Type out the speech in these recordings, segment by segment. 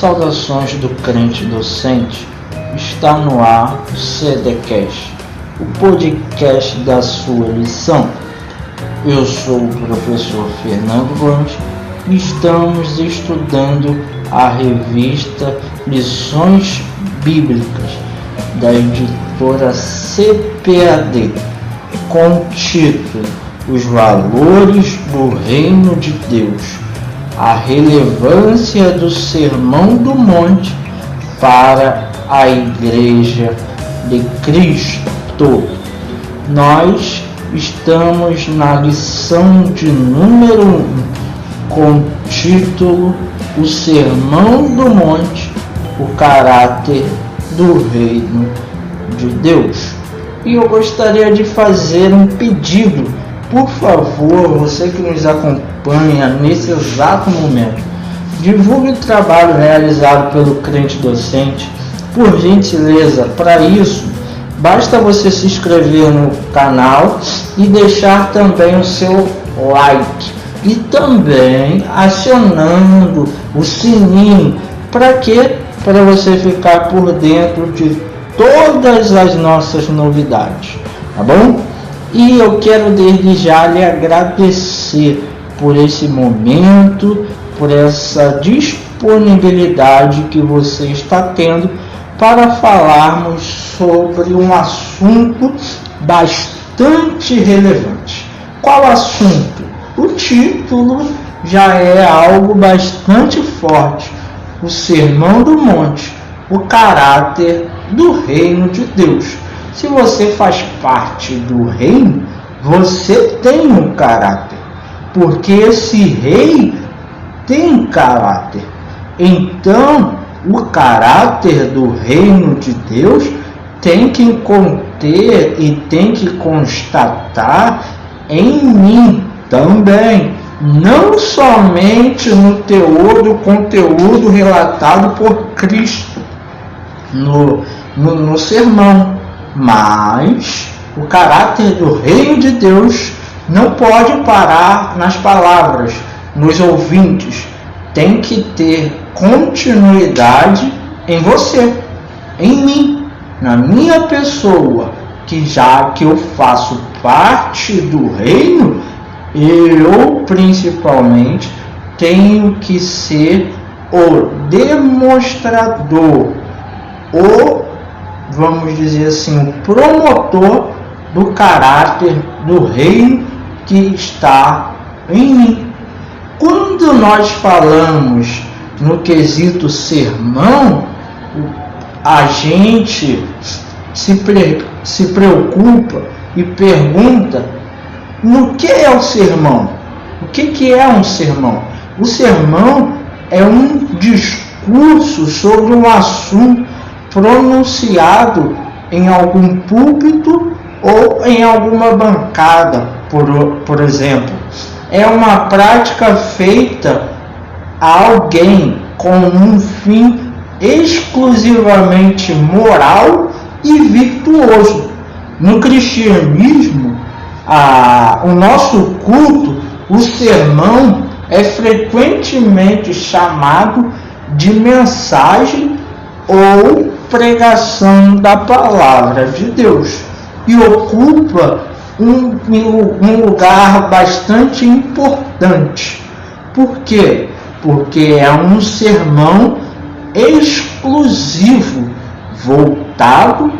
Saudações do crente docente, está no ar o CDcast, o podcast da sua lição. Eu sou o professor Fernando Gomes e estamos estudando a revista Lições Bíblicas da editora CPAD, com o título Os Valores do Reino de Deus, a relevância do Sermão do Monte para a Igreja de Cristo. Nós estamos na lição de número 1, com o título O Sermão do Monte, o caráter do Reino de Deus. E eu gostaria de fazer um pedido. Por favor, você que nos acompanha nesse exato momento, divulgue o trabalho realizado pelo crente docente, por gentileza. Para isso, basta você se inscrever no canal e deixar também o seu like. E também acionando o sininho. Para quê? Para você ficar por dentro de todas as nossas novidades. Tá bom? E eu quero desde já lhe agradecer por esse momento, por essa disponibilidade que você está tendo para falarmos sobre um assunto bastante relevante. Qual assunto? O título já é algo bastante forte. O Sermão do Monte, o caráter do Reino de Deus. Se você faz parte do reino, você tem um caráter, porque esse rei tem caráter. Então, o caráter do reino de Deus tem que conter e tem que constatar em mim também, não somente no teor do conteúdo relatado por Cristo no sermão, mas o caráter do reino de Deus não pode parar nas palavras, nos ouvintes. Tem que ter continuidade em você, em mim, na minha pessoa, que já que eu faço parte do reino, eu principalmente tenho que ser o demonstrador, vamos dizer assim, o promotor do caráter do reino que está em mim. Quando nós falamos no quesito sermão, a gente se preocupa e pergunta: no que é o sermão? O que é um sermão? O sermão é um discurso sobre um assunto pronunciado em algum púlpito ou em alguma bancada, por exemplo. É uma prática feita a alguém com um fim exclusivamente moral e virtuoso. No cristianismo, o nosso culto, o sermão, é frequentemente chamado de mensagem ou pregação da palavra de Deus, e ocupa um lugar bastante importante. Por quê? Porque é um sermão exclusivo, voltado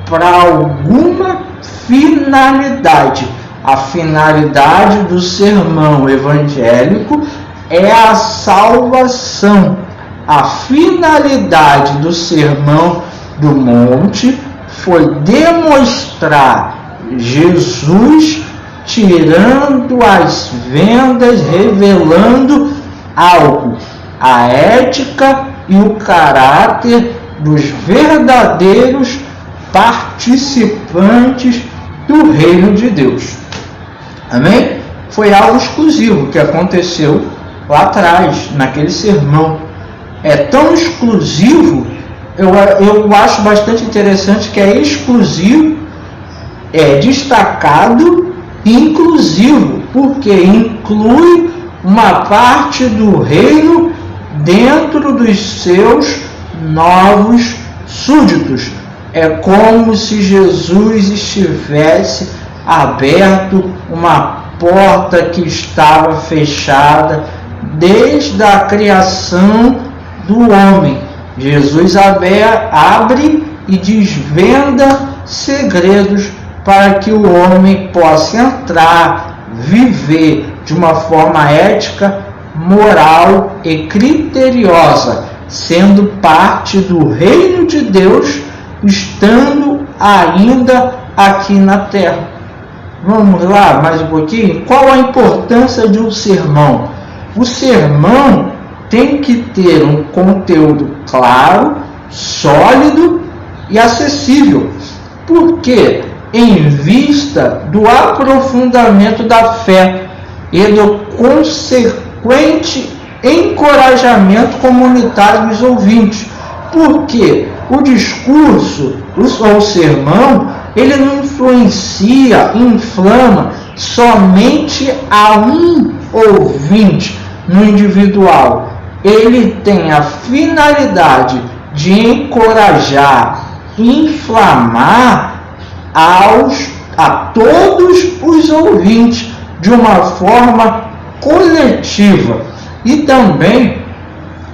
para alguma finalidade. A finalidade do sermão evangélico é a salvação. A finalidade do Sermão do Monte foi demonstrar Jesus tirando as vendas, revelando algo, a ética e o caráter dos verdadeiros participantes do reino de Deus. Amém? Foi algo exclusivo que aconteceu lá atrás, naquele sermão. É tão exclusivo, eu acho bastante interessante que é exclusivo, é destacado e inclusivo, porque inclui uma parte do reino dentro dos seus novos súditos. É como se Jesus estivesse aberto uma porta que estava fechada desde a criação do homem. Jesus abre e desvenda segredos para que o homem possa entrar, viver de uma forma ética, moral e criteriosa, sendo parte do reino de Deus, estando ainda aqui na terra. Vamos lá mais um pouquinho? Qual a importância de um sermão? O sermão tem que ter um conteúdo claro, sólido e acessível. Por quê? Em vista do aprofundamento da fé e do consequente encorajamento comunitário dos ouvintes. Porque o discurso, o sermão, ele não influencia, inflama somente a um ouvinte no individual. Ele tem a finalidade de encorajar, inflamar a todos os ouvintes de uma forma coletiva. E também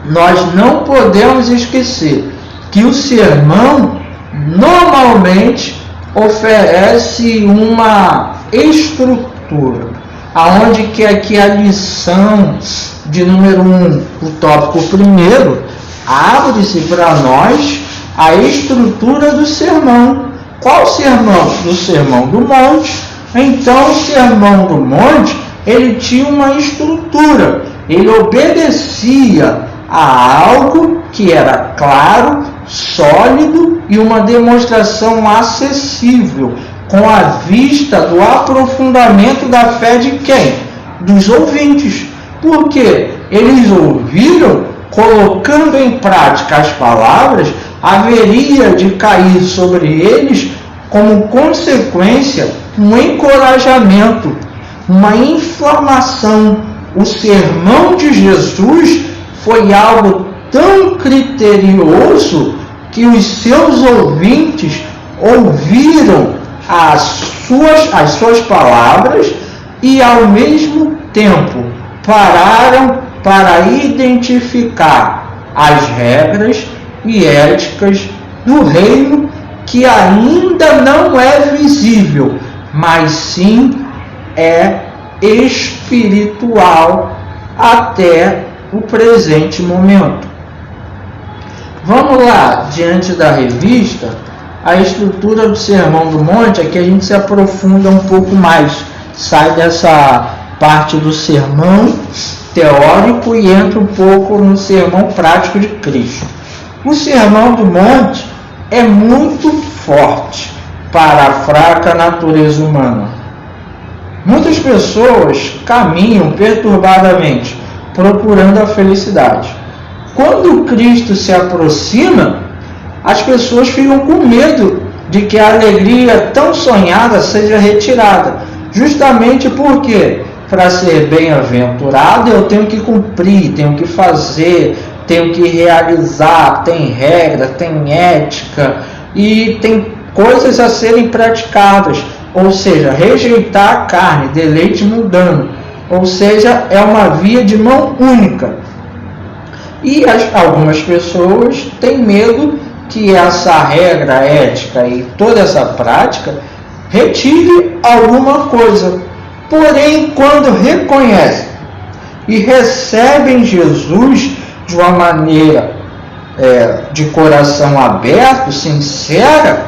nós não podemos esquecer que o sermão normalmente oferece uma estrutura, aonde que aqui a lição de número 1, o tópico primeiro, abre-se para nós a estrutura do sermão. Qual sermão? Do Sermão do Monte. Então, o Sermão do Monte, ele tinha uma estrutura, ele obedecia a algo que era claro, sólido e uma demonstração acessível, com a vista do aprofundamento da fé de quem? Dos ouvintes. Porque eles ouviram, colocando em prática as palavras, haveria de cair sobre eles, como consequência, um encorajamento, uma inflamação. O sermão de Jesus foi algo tão criterioso que os seus ouvintes ouviram as suas palavras e, ao mesmo tempo, pararam para identificar as regras e éticas do reino, que ainda não é visível, mas sim é espiritual até o presente momento. Vamos lá, diante da revista, a estrutura do Sermão do Monte, aqui a gente se aprofunda um pouco mais, sai dessa parte do sermão teórico e entra um pouco no sermão prático de Cristo. O Sermão do Monte é muito forte para a fraca natureza humana. Muitas pessoas caminham perturbadamente, procurando a felicidade. Quando Cristo se aproxima, as pessoas ficam com medo de que a alegria tão sonhada seja retirada. Justamente porque, para ser bem-aventurado, eu tenho que cumprir, tenho que fazer, tenho que realizar, tem regra, tem ética e tem coisas a serem praticadas. Ou seja, rejeitar a carne, deleite mundano. Ou seja, é uma via de mão única. E algumas pessoas têm medo que essa regra ética e toda essa prática retire alguma coisa. Porém, quando reconhecem e recebem Jesus de uma maneira de coração aberto, sincera,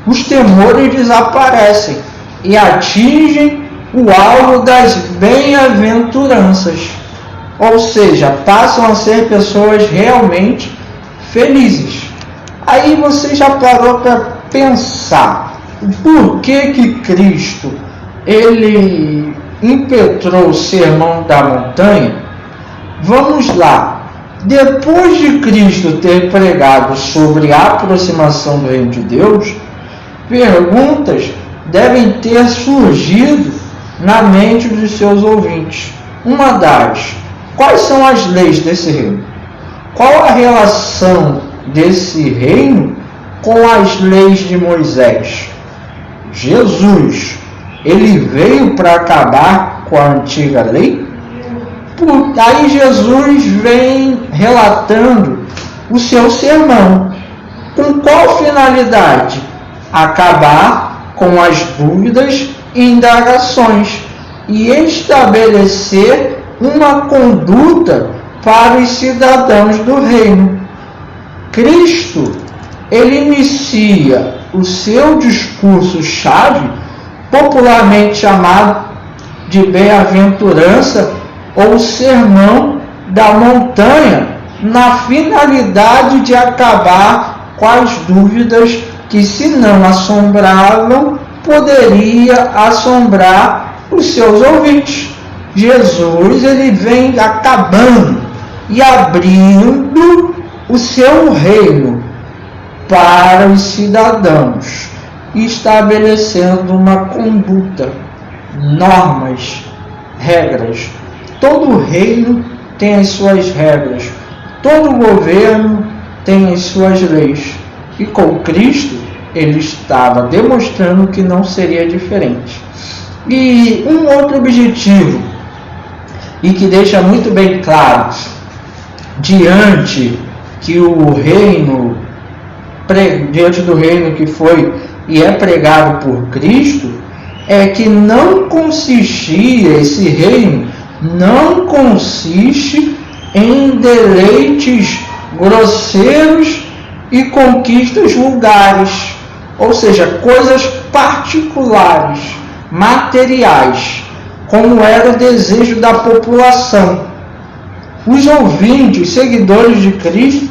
os temores desaparecem e atingem o alvo das bem-aventuranças. Ou seja, passam a ser pessoas realmente felizes. Aí você já parou para pensar por que Cristo ele impetrou o Sermão da Montanha? Vamos lá. Depois de Cristo ter pregado sobre a aproximação do reino de Deus, perguntas devem ter surgido na mente dos seus ouvintes. Uma das: quais são as leis desse reino? qual a relação desse reino com as leis de Moisés? Jesus, ele veio para acabar com a antiga lei? Aí Jesus vem relatando o seu sermão. Com qual finalidade? Acabar com as dúvidas e indagações e estabelecer uma conduta para os cidadãos do reino. Cristo, ele inicia o seu discurso-chave, popularmente chamado de bem-aventurança ou sermão da montanha, na finalidade de acabar com as dúvidas que, se não assombravam, poderia assombrar os seus ouvintes. Jesus, ele vem acabando e abrindo o seu reino para os cidadãos, estabelecendo uma conduta, normas, regras. Todo reino tem as suas regras, todo governo tem as suas leis. E com Cristo, ele estava demonstrando que não seria diferente. E um outro objetivo, e que deixa muito bem claro, diante do reino que foi e é pregado por Cristo, é que não consistia, esse reino não consiste em deleites grosseiros e conquistas vulgares, ou seja, coisas particulares, materiais, como era o desejo da população. Os ouvintes, seguidores de Cristo,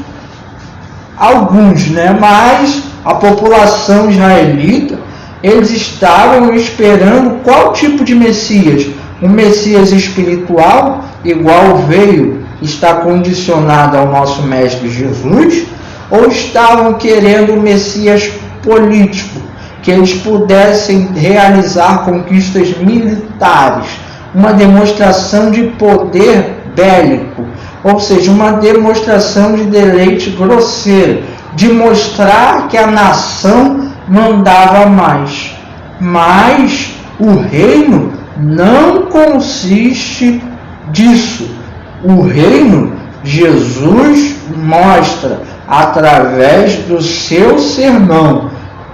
alguns, mas a população israelita, eles estavam esperando qual tipo de Messias? Um Messias espiritual, igual veio, está condicionado ao nosso Mestre Jesus, ou estavam querendo um Messias político, que eles pudessem realizar conquistas militares, uma demonstração de poder bélico, ou seja, uma demonstração de deleite grosseiro, de mostrar que a nação mandava mais. Mas o reino não consiste disso. O reino, Jesus mostra através do seu sermão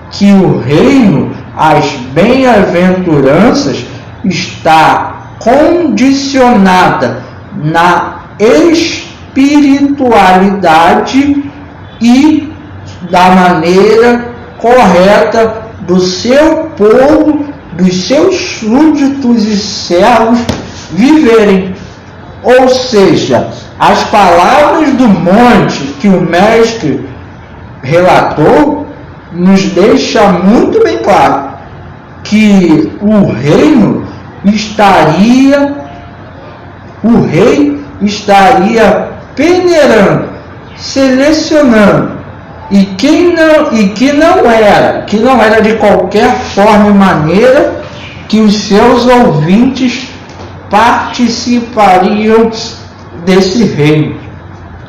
que o reino, as bem-aventuranças, está condicionada na espiritualidade e da maneira correta do seu povo, dos seus súditos e servos viverem. Ou seja, as palavras do monte que o mestre relatou nos deixa muito bem claro que o rei estaria peneirando, selecionando, e que não era de qualquer forma e maneira que os seus ouvintes participariam desse reino.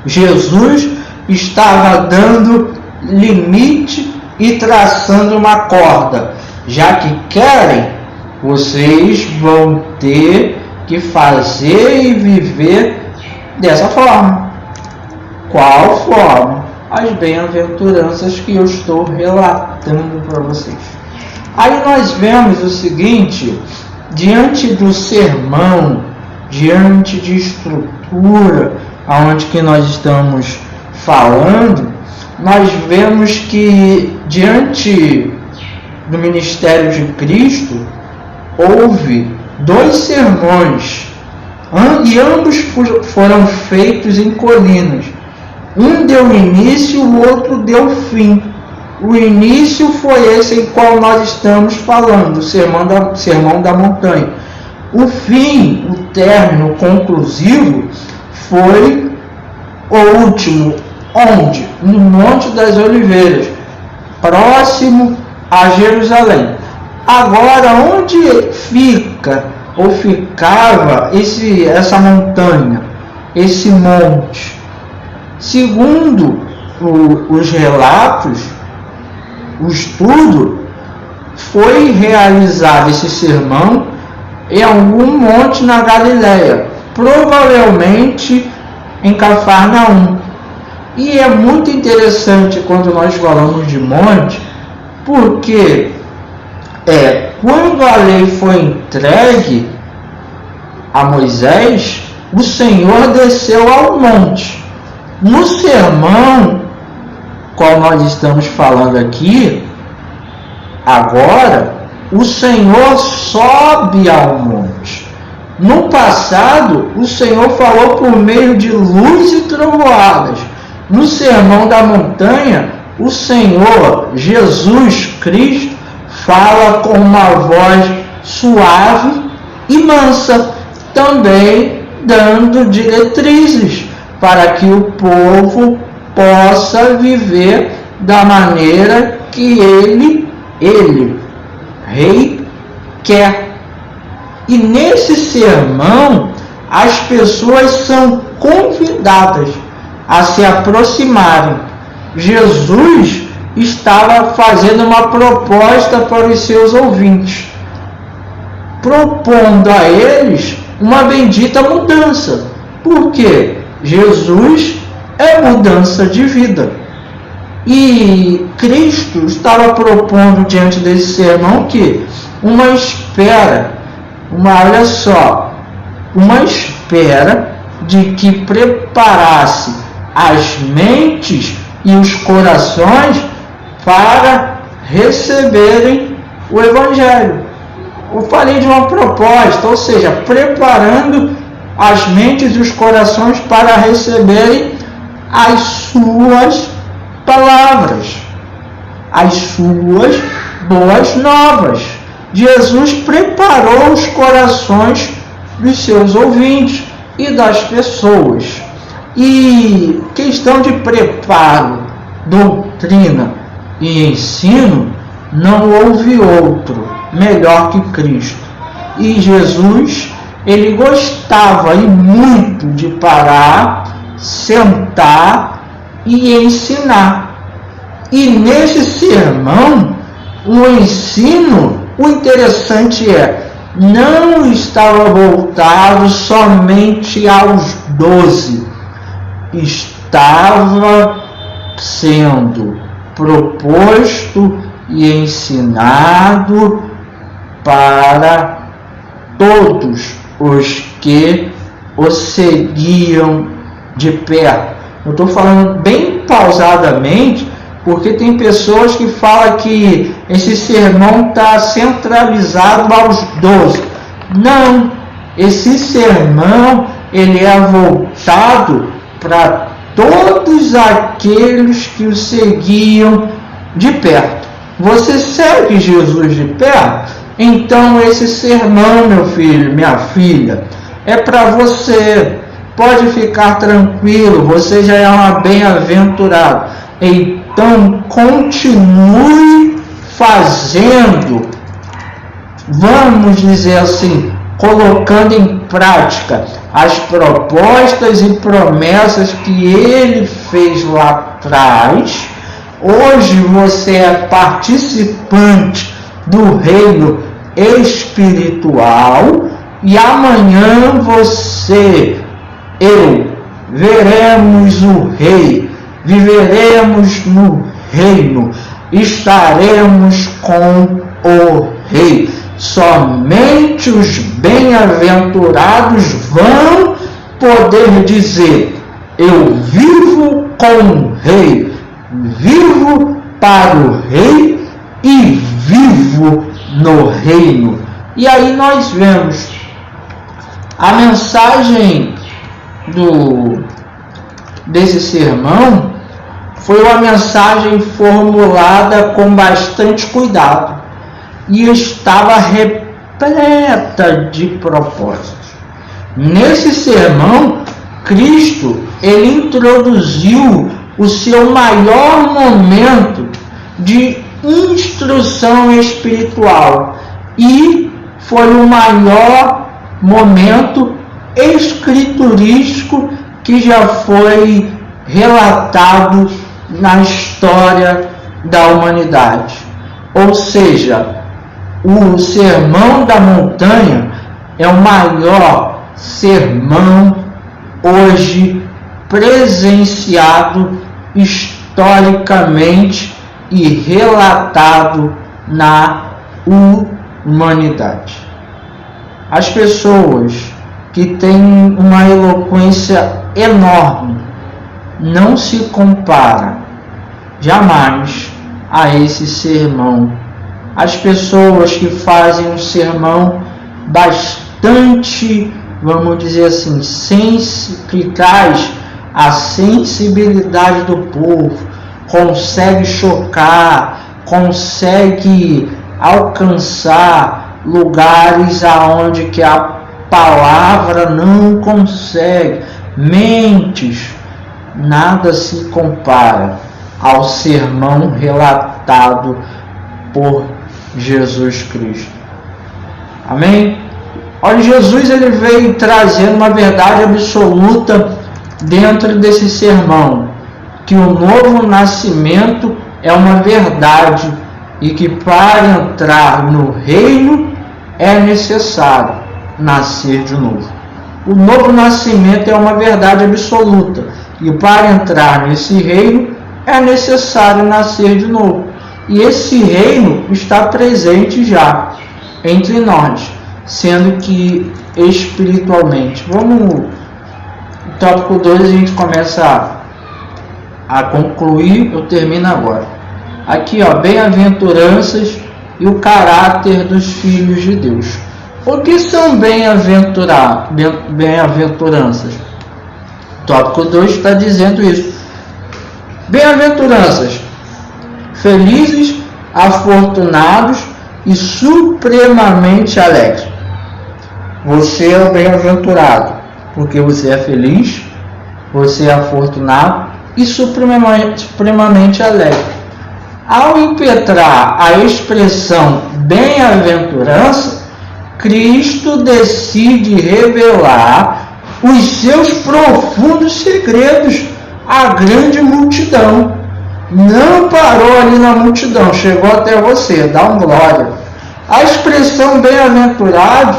Jesus estava dando limite e traçando uma corda. Já que querem, vocês vão ter que fazer e viver dessa forma. Qual forma? As bem-aventuranças que eu estou relatando para vocês. Aí nós vemos o seguinte: diante do sermão, diante de estrutura, aonde que nós estamos falando, nós vemos que diante do ministério de Cristo houve 2 sermões, e ambos foram feitos em colinas. Um deu início, o outro deu fim. O início foi esse em qual nós estamos falando, o sermão da montanha. O fim, o término, o conclusivo, foi o último, onde? No Monte das Oliveiras, próximo a Jerusalém. Agora, onde fica ou ficava essa montanha, esse monte? Segundo os relatos, o estudo, foi realizado esse sermão em algum monte na Galileia, provavelmente em Cafarnaum. E é muito interessante quando nós falamos de monte, porque quando a lei foi entregue a Moisés, o Senhor desceu ao monte. No sermão, qual nós estamos falando aqui, agora, o Senhor sobe ao monte. No passado, o Senhor falou por meio de luz e trovoadas. No sermão da montanha, o Senhor, Jesus Cristo, fala com uma voz suave e mansa, também dando diretrizes para que o povo possa viver da maneira que ele, rei, quer. E nesse sermão, as pessoas são convidadas a se aproximarem. Jesus estava fazendo uma proposta para os seus ouvintes, propondo a eles uma bendita mudança. Por quê? Jesus é mudança de vida. E Cristo estava propondo diante desse sermão que uma espera de que preparasse as mentes e os corações para receberem o Evangelho. Eu falei de uma proposta, ou seja, preparando as mentes e os corações para receberem as suas palavras, as suas boas novas. Jesus preparou os corações dos seus ouvintes e das pessoas. E questão de preparo, doutrina e ensino, não houve outro melhor que Cristo. E Jesus, ele gostava e muito de parar, sentar e ensinar. E nesse sermão, o ensino, o interessante não estava voltado somente aos 12, estava sendo proposto e ensinado para todos os que o seguiam de perto. Eu estou falando bem pausadamente, porque tem pessoas que falam que esse sermão está centralizado aos 12. Não, esse sermão ele é voltado para todos aqueles que o seguiam de perto. Você segue Jesus de perto? Então esse sermão, meu filho, minha filha, é para você. Pode ficar tranquilo, você já é uma bem-aventurada. Então continue fazendo, vamos dizer assim, colocando em prática as propostas e promessas que ele fez lá atrás. Hoje você é participante do reino espiritual e amanhã veremos o rei, viveremos no reino, estaremos com o rei. Somente os bem-aventurados vão poder dizer: eu vivo com o rei, vivo para o rei e vivo no reino. E aí nós vemos a mensagem desse sermão foi uma mensagem formulada com bastante cuidado e estava repleta de propósitos. Nesse sermão, Cristo ele introduziu o seu maior momento de instrução espiritual e foi o maior momento escriturístico que já foi relatado na história da humanidade. Ou seja, o Sermão da Montanha é o maior sermão hoje presenciado historicamente e relatado na humanidade. As pessoas que têm uma eloquência enorme não se comparam jamais a esse sermão. As pessoas que fazem um sermão bastante, vamos dizer assim, que traz a sensibilidade do povo, consegue chocar, consegue alcançar lugares aonde que a palavra não consegue. Mentes, nada se compara ao sermão relatado por Jesus Cristo. Amém? Olha, Jesus ele veio trazendo uma verdade absoluta dentro desse sermão, que o novo nascimento é uma verdade e que para entrar no reino é necessário nascer de novo. O novo nascimento é uma verdade absoluta e para entrar nesse reino é necessário nascer de novo. E esse reino está presente já entre nós, sendo que espiritualmente. Vamos, tópico 2 a gente começa a concluir, eu termino agora. Aqui, ó, bem-aventuranças e o caráter dos filhos de Deus. O que são bem-aventuranças? Tópico 2 está dizendo isso. Bem-aventuranças, felizes, afortunados e supremamente alegres. Você é o bem-aventurado, porque você é feliz, você é afortunado e supremamente alegre. Ao impetrar a expressão bem-aventurança, Cristo decide revelar os seus profundos segredos à grande multidão. Não parou ali na multidão, chegou até você, dá um glória. A expressão bem-aventurados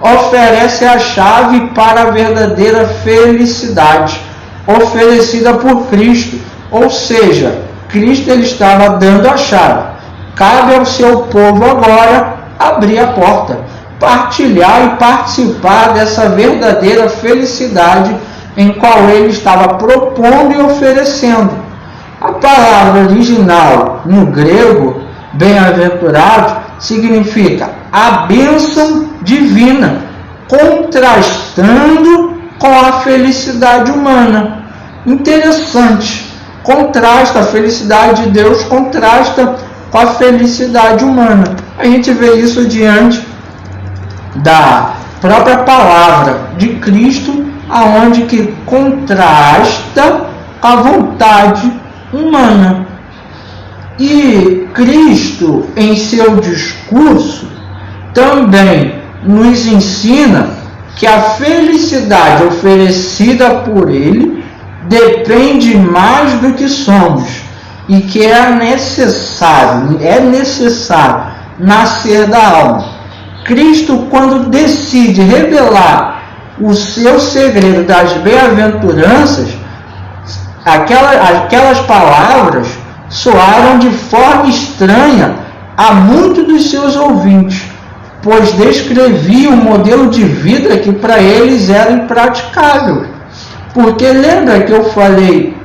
oferece a chave para a verdadeira felicidade oferecida por Cristo, ou seja, Cristo ele estava dando a chave. Cabe ao seu povo agora abrir a porta, partilhar e participar dessa verdadeira felicidade em qual ele estava propondo e oferecendo. A palavra original no grego, bem-aventurado, significa a bênção divina, contrastando com a felicidade humana. Interessante, contrasta a felicidade de Deus, contrasta com a felicidade humana. A gente vê isso diante da própria palavra de Cristo, aonde que contrasta a vontade humana. E Cristo, em seu discurso, também nos ensina que a felicidade oferecida por Ele depende mais do que somos e que é necessário nascer da alma. Cristo, quando decide revelar o seu segredo das bem-aventuranças, aquelas palavras soaram de forma estranha a muitos dos seus ouvintes, pois descreviam um modelo de vida que para eles era impraticável. Porque lembra que eu falei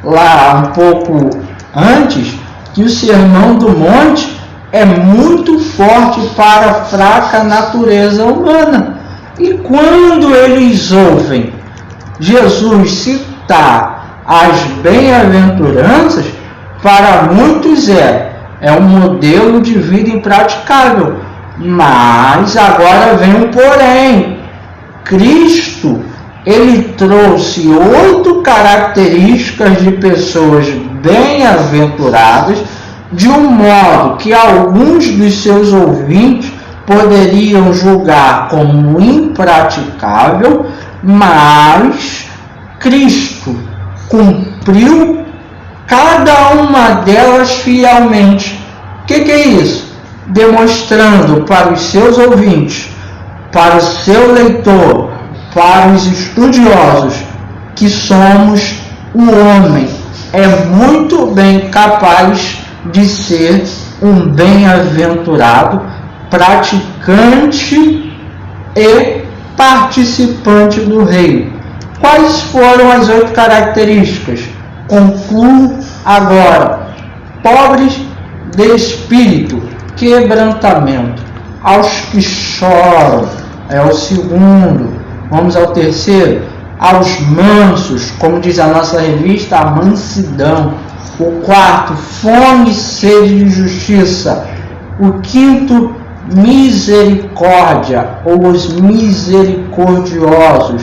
lá um pouco antes que o Sermão do Monte é muito forte para a fraca natureza humana. E quando eles ouvem Jesus citar as bem-aventuranças, para muitos é um modelo de vida impraticável. Mas agora vem um porém. Cristo, ele trouxe 8 características de pessoas bem-aventuradas, de um modo que alguns dos seus ouvintes poderiam julgar como impraticável, mas Cristo, cumpriu cada uma delas fielmente. O que é isso? Demonstrando para os seus ouvintes, para o seu leitor, para os estudiosos, que somos o homem é muito bem capaz de ser um bem-aventurado, praticante e participante do reino. Quais foram as 8 características? Concluo agora. Pobres de espírito, quebrantamento. Aos que choram, é o segundo. Vamos ao terceiro. Aos mansos, como diz a nossa revista, a mansidão. O quarto, fome e sede de justiça. O quinto, misericórdia, ou os misericordiosos.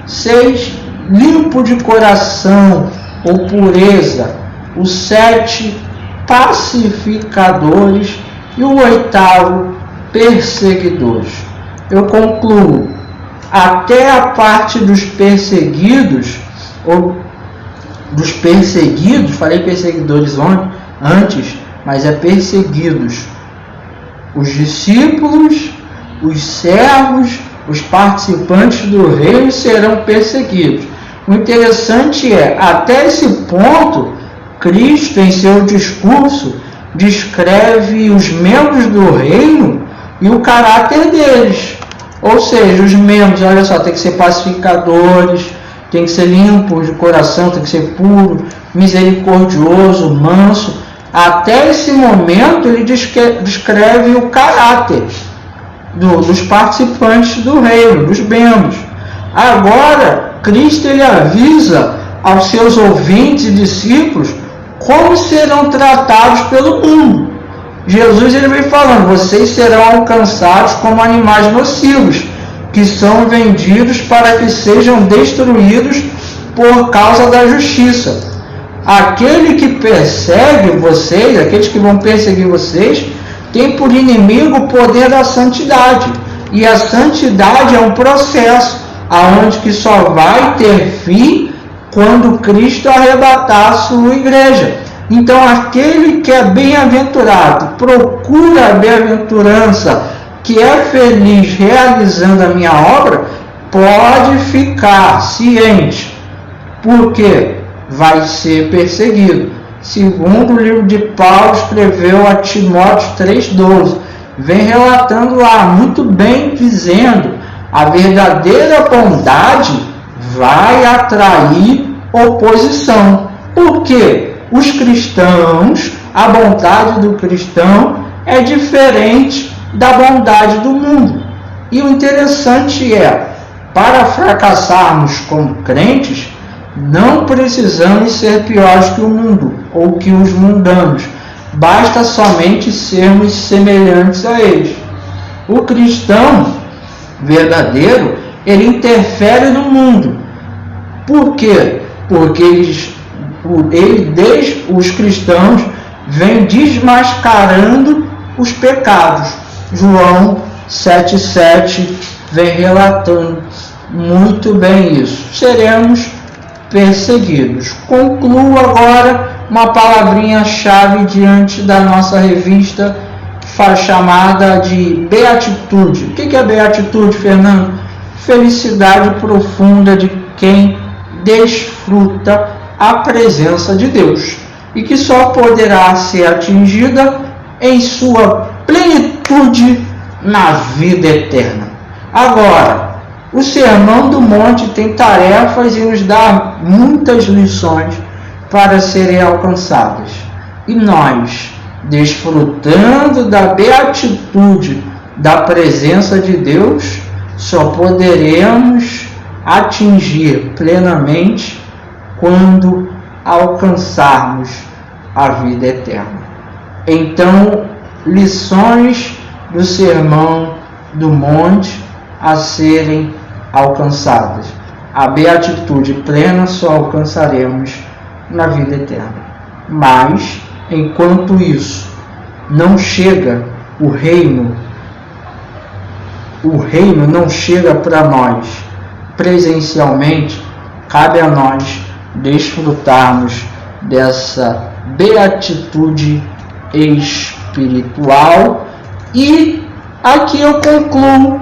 6, limpo de coração, ou pureza. O 7, pacificadores. E o 8º, perseguidores. Eu concluo. Até a parte dos perseguidos, falei perseguidores antes, mas é perseguidos. Os discípulos, os servos, os participantes do reino serão perseguidos. O interessante é, até esse ponto, Cristo, em seu discurso, descreve os membros do reino e o caráter deles. Ou seja, os membros, olha só, tem que ser pacificadores, tem que ser limpos de coração, tem que ser puro, misericordioso, manso. Até esse momento ele descreve o caráter dos participantes do reino, dos membros. Agora, Cristo ele avisa aos seus ouvintes e discípulos como serão tratados pelo mundo. Jesus ele vem falando, vocês serão alcançados como animais nocivos, que são vendidos para que sejam destruídos por causa da justiça. Aquele que persegue vocês, aqueles que vão perseguir vocês, tem por inimigo o poder da santidade. E a santidade é um processo, aonde que só vai ter fim quando Cristo arrebatar a sua igreja. Então, aquele que é bem-aventurado, procura a bem-aventurança, que é feliz realizando a minha obra, pode ficar ciente, porque vai ser perseguido. Segundo o livro de Paulo escreveu a Timóteo 3,12, vem relatando lá, muito bem dizendo, a verdadeira bondade vai atrair oposição. Por quê? Os cristãos, a bondade do cristão é diferente da bondade do mundo. E o interessante é, para fracassarmos como crentes, não precisamos ser piores que o mundo ou que os mundanos. Basta somente sermos semelhantes a eles. O cristão verdadeiro, ele interfere no mundo. Por quê? Porque os cristãos vêm desmascarando os pecados. João 7,7 vem relatando muito bem isso. Seremos perseguidos. Concluo agora uma palavrinha-chave diante da nossa revista chamada de beatitude. O que é beatitude, Fernando? Felicidade profunda de quem desfruta a presença de Deus e que só poderá ser atingida em sua plenitude na vida eterna. Agora, o Sermão do Monte tem tarefas e nos dá muitas lições para serem alcançadas. E nós, desfrutando da beatitude da presença de Deus, só poderemos atingir plenamente quando alcançarmos a vida eterna. Então, lições do Sermão do Monte a serem alcançadas. A beatitude plena só alcançaremos na vida eterna. Mas, enquanto isso não chega, o reino não chega para nós presencialmente, cabe a nós desfrutarmos dessa beatitude espiritual. E aqui eu concluo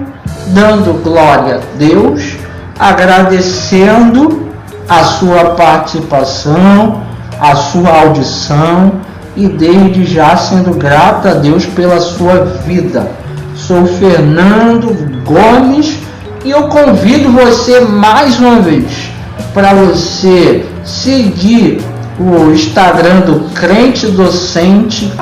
dando glória a Deus, agradecendo a sua participação, a sua audição e desde já sendo grato a Deus pela sua vida. Sou Fernando Gomes e eu convido você mais uma vez para você seguir o Instagram do Crente Docente,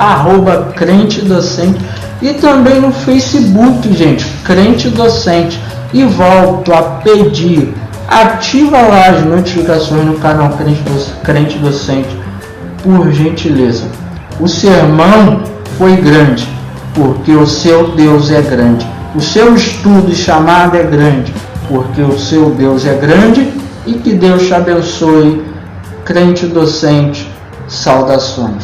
@CrenteDocente, e também no Facebook, gente, Crente Docente. E volto a pedir, ativa lá as notificações no canal Crente Docente, por gentileza. O sermão foi grande, porque o seu Deus é grande. O seu estudo e chamado é grande, porque o seu Deus é grande. E que Deus te abençoe. Crente Docente, saudações.